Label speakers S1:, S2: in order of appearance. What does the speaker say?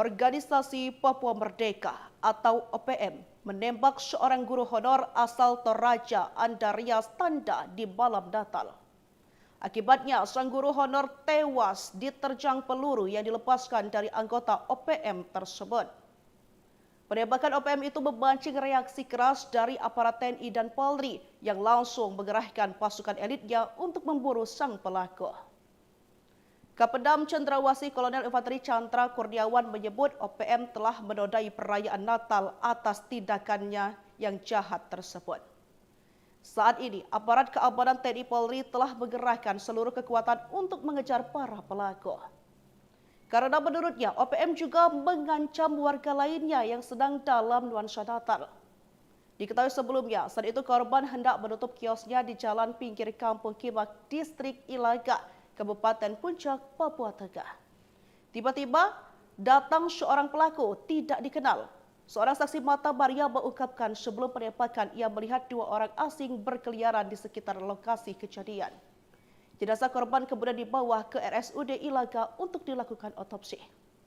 S1: Organisasi Papua Merdeka atau OPM menembak seorang guru honor asal Toraja, Andarias Tanda di malam Natal. Akibatnya, sang guru honor tewas diterjang peluru yang dilepaskan dari anggota OPM tersebut. Penembakan OPM itu memancing reaksi keras dari aparat TNI dan Polri yang langsung mengerahkan pasukan elitnya untuk memburu sang pelaku. Kapendam Cendrawasih Kolonel Infanteri Chandra Kurniawan menyebut OPM telah menodai perayaan Natal atas tindakannya yang jahat tersebut. Saat ini, aparat keamanan TNI Polri telah mengerahkan seluruh kekuatan untuk mengejar para pelaku. Karena menurutnya, OPM juga mengancam warga lainnya yang sedang dalam nuansa Natal. Diketahui sebelumnya, saat itu korban hendak menutup kiosnya di jalan pinggir Kampung Kimak, Distrik Ilaga, Kabupaten Puncak, Papua Tengah. Tiba-tiba datang seorang pelaku tidak dikenal. Seorang saksi mata Maria mengungkapkan sebelum penembakan ia melihat dua orang asing berkeliaran di sekitar lokasi kejadian. Jenazah korban kemudian dibawa ke RSUD Ilaga untuk dilakukan otopsi.